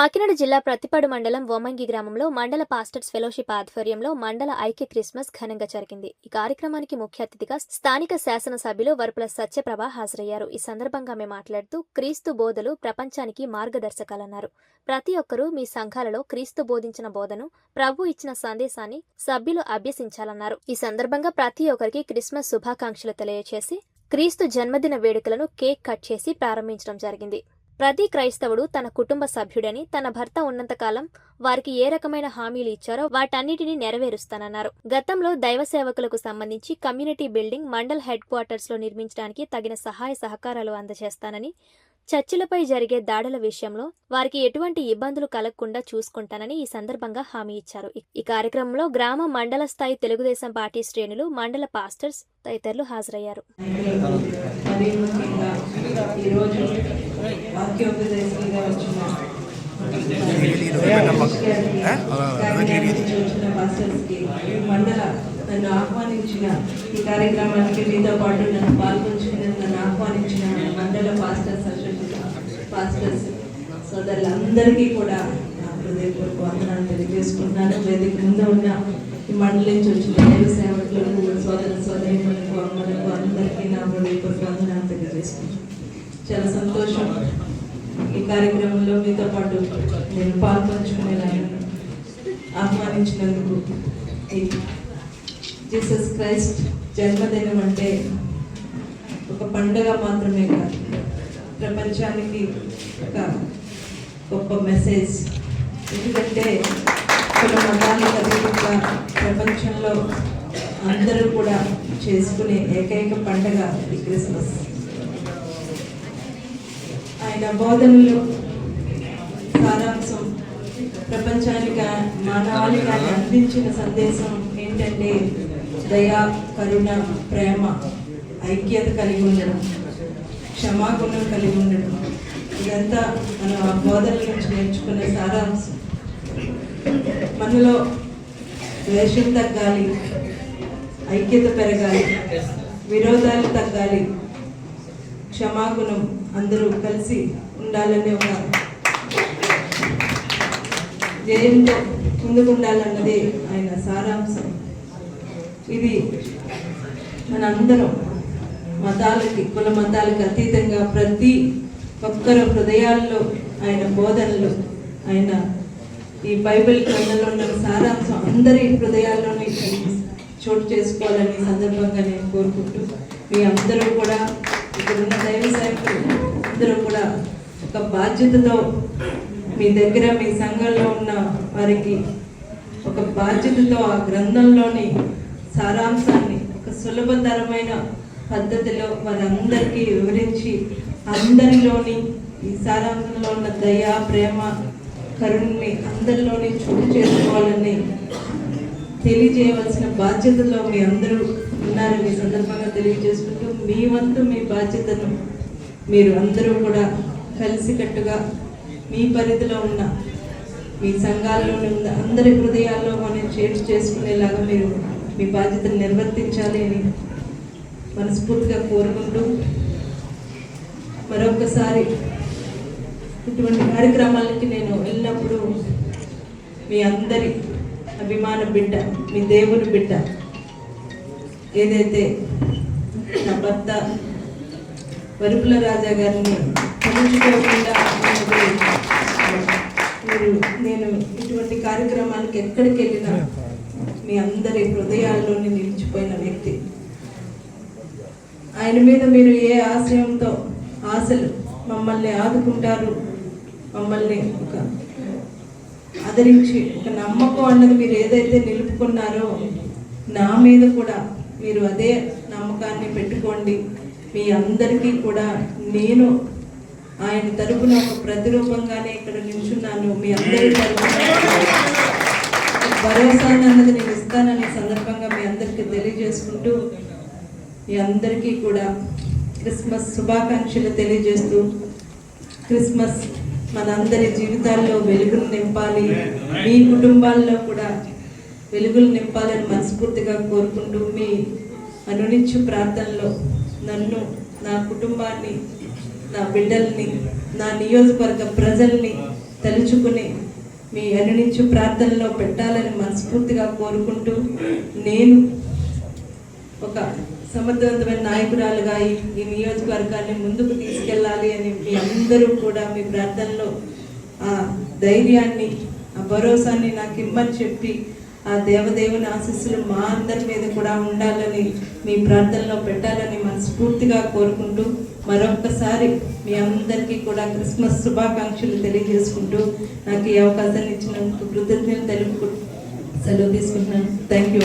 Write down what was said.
కాకినాడ జిల్లా ప్రతిపాడు మండలం వోమంగి గ్రామంలో మండల పాస్టర్స్ ఫెలోషిప్ ఆధ్వర్యంలో మండల ఐక్య క్రిస్మస్ ఘనంగా జరిగింది. ఈ కార్యక్రమానికి ముఖ్య అతిథిగా స్థానిక శాసనసభ్యులు వరపుల సత్యప్రభ హాజరయ్యారు. ఈ సందర్భంగా ఆమె మాట్లాడుతూ క్రీస్తు బోధలు ప్రపంచానికి మార్గదర్శకాలన్నారు. ప్రతి ఒక్కరూ మీ సంఘాలలో క్రీస్తు బోధించిన బోధను, ప్రభు ఇచ్చిన సందేశాన్ని సభ్యులు అభ్యసించాలన్నారు. ఈ సందర్భంగా ప్రతి ఒక్కరికి క్రిస్మస్ శుభాకాంక్షలు తెలియజేసి క్రీస్తు జన్మదిన వేడుకలను కేక్ కట్ చేసి ప్రారంభించడం జరిగింది. ప్రతి క్రైస్తవుడు తన కుటుంబ సభ్యుడని, తన భర్త ఉన్నంతకాలం వారికి ఏ రకమైన హామీలు ఇచ్చారో వాటన్నిటినీ నెరవేరుస్తానన్నారు. గతంలో దైవ సేవకులకు సంబంధించి community building mandal head quarters లో నిర్మించడానికి తగిన సహాయ సహకారాలు అందజేస్తానని, చర్చిలపై జరిగే దాడుల విషయంలో వారికి ఎటువంటి ఇబ్బందులు కలగకుండా చూసుకుంటానని ఈ సందర్భంగా హామీ ఇచ్చారు. ఈ కార్యక్రమంలో గ్రామ మండల స్థాయి తెలుగుదేశం పార్టీ శ్రేణులు, మండల పాస్టర్స్ తదితరులు హాజరయ్యారు. నన్ను ఆహ్వానించిన ఈ కార్యక్రమానికి మీతో పాటు నన్ను పాల్గొంచుకుని నన్ను ఆహ్వానించిన మండల పాస్టర్స్ పాస్టర్స్ సోదరులందరికీ కూడా నా హృదయపూర్వక వందనాలు తెలియజేసుకుంటున్నాను. వేదిక ముందు ఉన్న ఈ మండలి నుంచి వచ్చిన దైవ సేవకులకు, సోదర సోదరీమణులకు, అమ్మలకు అందరికీ నా హృదయపూర్వక వందనాలు తెలియజేసుకుంటున్నాను. చాలా సంతోషం ఈ కార్యక్రమంలో మీతో పాటు నేను పాల్పంచుకునేలాగా ఆహ్వానించినందుకు. జీసస్ క్రైస్ట్ జన్మదినం అంటే ఒక పండుగ మాత్రమే కాదు, ప్రపంచానికి ఒక గొప్ప మెసేజ్. ఎందుకంటే కుల మతాలకు అతీతంగా ప్రపంచంలో అందరూ కూడా చేసుకునే ఏకైక పండుగ ఈ క్రిస్మస్. ఆయన బోధనలు సారాంశం ప్రపంచానికి, మానవాళికి ఆయన అందించిన సందేశం ఏంటంటే దయ, కరుణ, ప్రేమ, ఐక్యత కలిగి ఉండడం, క్షమాగుణం కలిగి ఉండడం. ఇదంతా మనం ఆ బోధనల నుంచి నేర్చుకునే సారాంశం. మనలో ద్వేషం తగ్గాలి, ఐక్యత పెరగాలి, విరోధాలు తగ్గాలి, క్షమాగుణం అందరూ కలిసి ఉండాలనే ఒక ధ్యేయంతో ముందుకు ఉండాలన్నది ఆయన సారాంశం. ఇది మనందరం మతాలకి, కుల మతాలకు అతీతంగా ప్రతి ఒక్కరు హృదయాల్లో ఆయన బోధనలు, ఆయన ఈ బైబిల్ గ్రంథంలో ఉన్న సారాంశం అందరి హృదయాల్లోనే చోటు చేసుకోవాలని సందర్భంగా నేను కోరుకుంటూ, మీ అందరూ కూడా ఇక్కడ ఉన్న దైవ సేవకులు అందరూ కూడా ఒక బాధ్యతతో మీ దగ్గర, మీ సంఘంలో ఉన్న వారికి ఒక బాధ్యతతో ఆ గ్రంథంలోని సారాంశాన్ని ఒక సులభతరమైన పద్ధతిలో వారందరికీ వివరించి అందరిలోని ఈ సారాంశంలో ఉన్న దయ, ప్రేమ, కరుణని అందరిలోని చోటు చేసుకోవాలని తెలియజేయవలసిన బాధ్యతలో మీ అందరూ ఉన్నారని ఈ సందర్భంగా తెలియజేసుకుంటూ, మీ వంతు మీ బాధ్యతను మీరు అందరూ కూడా కలిసికట్టుగా మీ పరిధిలో ఉన్న మీ సంఘాల్లోనే ఉన్న అందరి హృదయాల్లో మనం చేర్చి చేసుకునేలాగా మీరు మీ బాధ్యతను నిర్వర్తించాలి అని మనస్ఫూర్తిగా కోరుకుంటూ, మరొకసారి ఇటువంటి కార్యక్రమాలకి నేను వెళ్ళినప్పుడు మీ అందరి అభిమాన బిడ్డ, మీ దేవుని బిడ్డ, ఏదైతే నా భర్త వరుపుల రాజా గారిని తలుచుకోకుండా నేను ఇటువంటి కార్యక్రమాలకు ఎక్కడికి వెళ్ళినా మీ అందరి హృదయాల్లోనే నిలిచిపోయిన వ్యక్తి. ఆయన మీద మీరు ఏ ఆశయంతో, ఆశలు మమ్మల్ని ఆదుకుంటారు, మమ్మల్ని ఒక ఆదరించి ఒక నమ్మకం అన్నది మీరు ఏదైతే నిలుపుకున్నారో నా మీద కూడా మీరు అదే నమ్మకాన్ని పెట్టుకోండి. మీ అందరికీ కూడా నేను ఆయన తరపున ఒక ప్రతిరూపంగానే ఇక్కడ నిల్చున్నాను. మీ అందరి తరపున భరోసాన్ని అన్నది నేను ఇస్తానని సందర్భంగా మీ అందరికీ తెలియజేసుకుంటూ, మీ అందరికీ కూడా క్రిస్మస్ శుభాకాంక్షలు తెలియజేస్తూ, క్రిస్మస్ మనందరి జీవితాల్లో వెలుగులు నింపాలి, మీ కుటుంబాల్లో కూడా వెలుగులు నింపాలని మనస్ఫూర్తిగా కోరుకుంటూ, మీ అనునిత్య ప్రార్థనలో నన్ను, నా కుటుంబాన్ని, నా బిడ్డల్ని, నా నియోజకవర్గ ప్రజల్ని తలుచుకుని మీ అనునిత్య ప్రార్థనలో పెట్టాలని మనస్ఫూర్తిగా కోరుకుంటూ, నేను ఒక సమర్థవంతమైన నాయకురాలుగా ఈ నియోజకవర్గాన్ని ముందుకు తీసుకెళ్ళాలి అని మీ అందరూ కూడా మీ ప్రార్థనలో ఆ ధైర్యాన్ని, ఆ భరోసాని నాకు ఇమ్మని చెప్పి, ఆ దేవదేవుని ఆశీస్సులు మా అందరి మీద కూడా ఉండాలని మీ ప్రార్థనలో పెట్టాలని మనస్ఫూర్తిగా కోరుకుంటూ, మరొక్కసారి మీ అందరికీ కూడా క్రిస్మస్ శుభాకాంక్షలు తెలియజేసుకుంటూ, నాకు ఈ అవకాశాన్ని ఇచ్చినందుకు కృతజ్ఞతలు తెలుపుకుంటూ సెలవు తీసుకుంటున్నాను. Thank you.